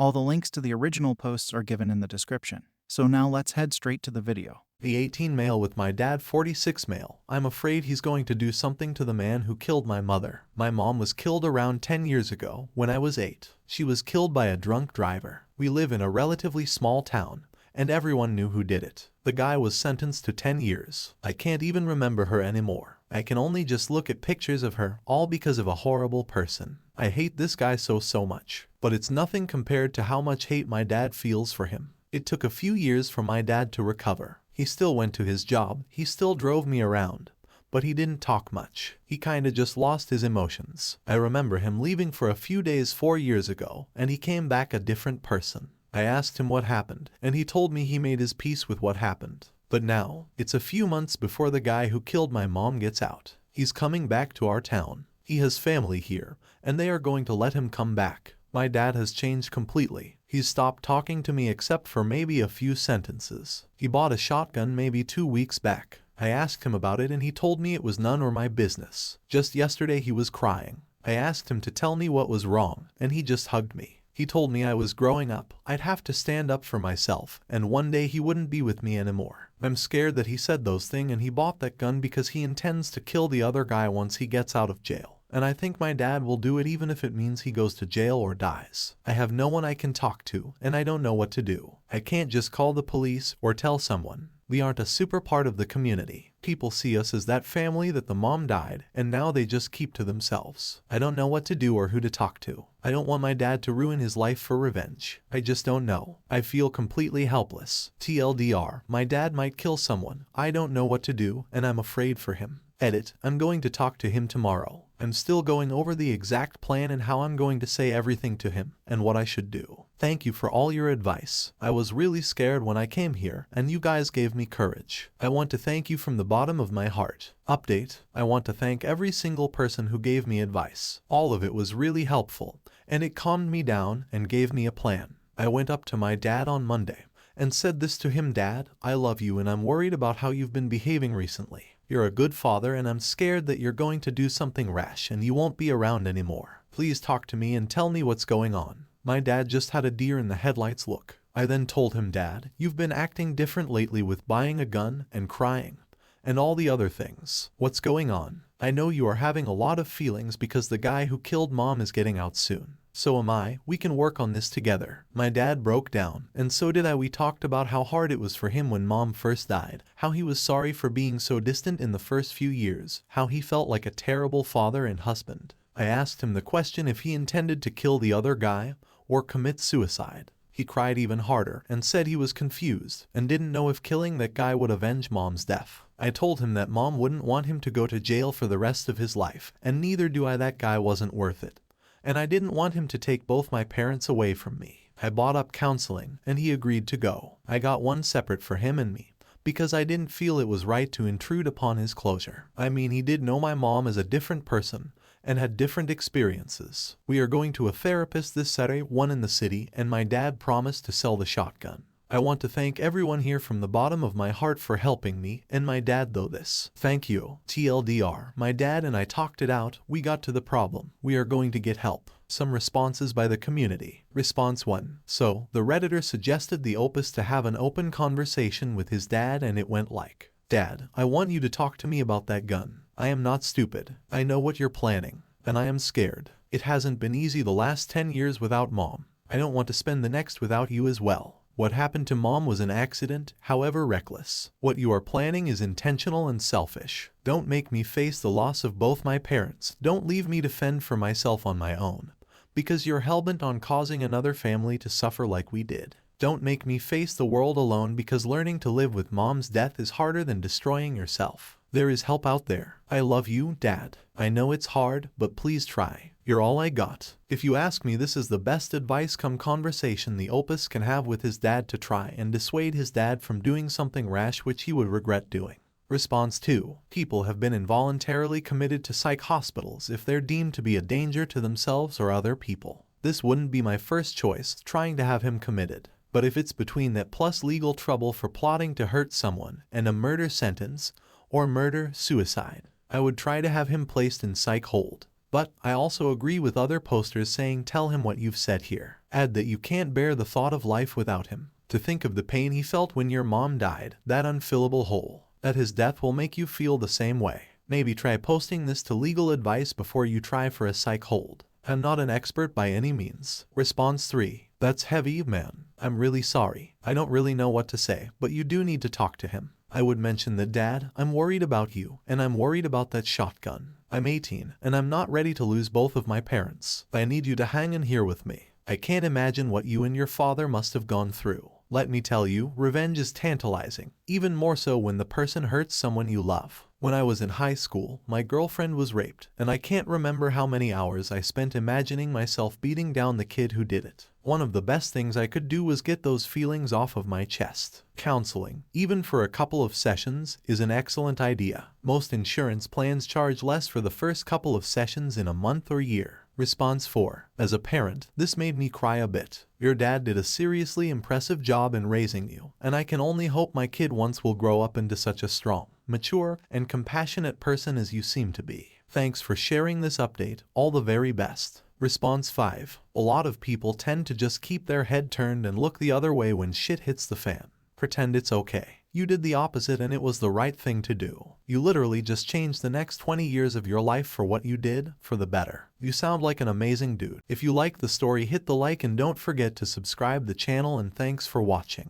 All the links to the original posts are given in the description. So now let's head straight to the video. The 18 male with my dad 46 male. I'm afraid he's going to do something to the man who killed my mother. My mom was killed around 10 years ago when I was 8. She was killed by a drunk driver. We live in a relatively small town, and everyone knew who did it. The guy was sentenced to 10 years. I can't even remember her anymore. I can only just look at pictures of her, all because of a horrible person. I hate this guy so much. But it's nothing compared to how much hate my dad feels for him. It took a few years for my dad to recover. He still went to his job, he still drove me around, but he didn't talk much. He kinda just lost his emotions. I remember him leaving for a few days 4 years ago, and he came back a different person. I asked him what happened, and he told me he made his peace with what happened. But now, it's a few months before the guy who killed my mom gets out. He's coming back to our town. He has family here, and they are going to let him come back. My dad has changed completely. He's stopped talking to me except for maybe a few sentences. He bought a shotgun maybe 2 weeks back. I asked him about it and he told me it was none of my business. Just yesterday he was crying. I asked him to tell me what was wrong, and he just hugged me. He told me I was growing up, I'd have to stand up for myself, and one day he wouldn't be with me anymore. I'm scared that he said those things and he bought that gun because he intends to kill the other guy once he gets out of jail. And I think my dad will do it even if it means he goes to jail or dies. I have no one I can talk to, and I don't know what to do. I can't just call the police or tell someone. We aren't a super part of the community. People see us as that family that the mom died, and now they just keep to themselves. I don't know what to do or who to talk to. I don't want my dad to ruin his life for revenge. I just don't know. I feel completely helpless. TLDR, my dad might kill someone. I don't know what to do, and I'm afraid for him. Edit, I'm going to talk to him tomorrow. I'm still going over the exact plan and how I'm going to say everything to him, and what I should do. Thank you for all your advice. I was really scared when I came here, and you guys gave me courage. I want to thank you from the bottom of my heart. Update, I want to thank every single person who gave me advice. All of it was really helpful, and it calmed me down and gave me a plan. I went up to my dad on Monday and said this to him: Dad, I love you and I'm worried about how you've been behaving recently. You're a good father and I'm scared that you're going to do something rash and you won't be around anymore. Please talk to me and tell me what's going on. My dad just had a deer in the headlights look. I then told him, Dad, you've been acting different lately with buying a gun and crying and all the other things. What's going on? I know you are having a lot of feelings because the guy who killed Mom is getting out soon. So am I. We can work on this together. My dad broke down, and so did I. We talked about how hard it was for him when Mom first died, how he was sorry for being so distant in the first few years, how he felt like a terrible father and husband. I asked him the question if he intended to kill the other guy or commit suicide. He cried even harder and said he was confused and didn't know if killing that guy would avenge Mom's death. I told him that Mom wouldn't want him to go to jail for the rest of his life, and neither do I. That guy wasn't worth it. And I didn't want him to take both my parents away from me. I brought up counseling, and he agreed to go. I got one separate for him and me, because I didn't feel it was right to intrude upon his closure. I mean, he did know my mom as a different person, and had different experiences. We are going to a therapist this Saturday, one in the city, and my dad promised to sell the shotgun. I want to thank everyone here from the bottom of my heart for helping me and my dad though this. Thank you. TLDR, my dad and I talked it out, we got to the problem. We are going to get help. Some responses by the community. Response 1. So, the Redditor suggested the Opus to have an open conversation with his dad and it went like, Dad, I want you to talk to me about that gun. I am not stupid. I know what you're planning. And I am scared. It hasn't been easy the last 10 years without Mom. I don't want to spend the next without you as well. What happened to Mom was an accident, however reckless. What you are planning is intentional and selfish. Don't make me face the loss of both my parents. Don't leave me to fend for myself on my own. Because you're hellbent on causing another family to suffer like we did. Don't make me face the world alone because learning to live with Mom's death is harder than destroying yourself. There is help out there. I love you, Dad. I know it's hard, but please try. You're all I got. If you ask me, this is the best advice come conversation the Opus can have with his dad to try and dissuade his dad from doing something rash which he would regret doing. Response 2. People have been involuntarily committed to psych hospitals if they're deemed to be a danger to themselves or other people. This wouldn't be my first choice, trying to have him committed. But if it's between that plus legal trouble for plotting to hurt someone and a murder sentence, or murder-suicide, I would try to have him placed in psych hold. But I also agree with other posters saying tell him what you've said here. Add that you can't bear the thought of life without him. To think of the pain he felt when your mom died, that unfillable hole. That his death will make you feel the same way. Maybe try posting this to legal advice before you try for a psych hold. I'm not an expert by any means. Response 3. That's heavy, man. I'm really sorry. I don't really know what to say, but you do need to talk to him. I would mention that, Dad, I'm worried about you, and I'm worried about that shotgun. I'm 18, and I'm not ready to lose both of my parents. I need you to hang in here with me. I can't imagine what you and your father must have gone through. Let me tell you, revenge is tantalizing, even more so when the person hurts someone you love. When I was in high school, my girlfriend was raped, and I can't remember how many hours I spent imagining myself beating down the kid who did it. One of the best things I could do was get those feelings off of my chest. Counseling, even for a couple of sessions, is an excellent idea. Most insurance plans charge less for the first couple of sessions in a month or year. Response 4. As a parent, this made me cry a bit. Your dad did a seriously impressive job in raising you, and I can only hope my kid once will grow up into such a strong, mature, and compassionate person as you seem to be. Thanks for sharing this update. All the very best. Response 5. A lot of people tend to just keep their head turned and look the other way when shit hits the fan. Pretend it's okay. You did the opposite and it was the right thing to do. You literally just changed the next 20 years of your life for what you did, for the better. You sound like an amazing dude. If you like the story, hit the like and don't forget to subscribe the channel, and thanks for watching.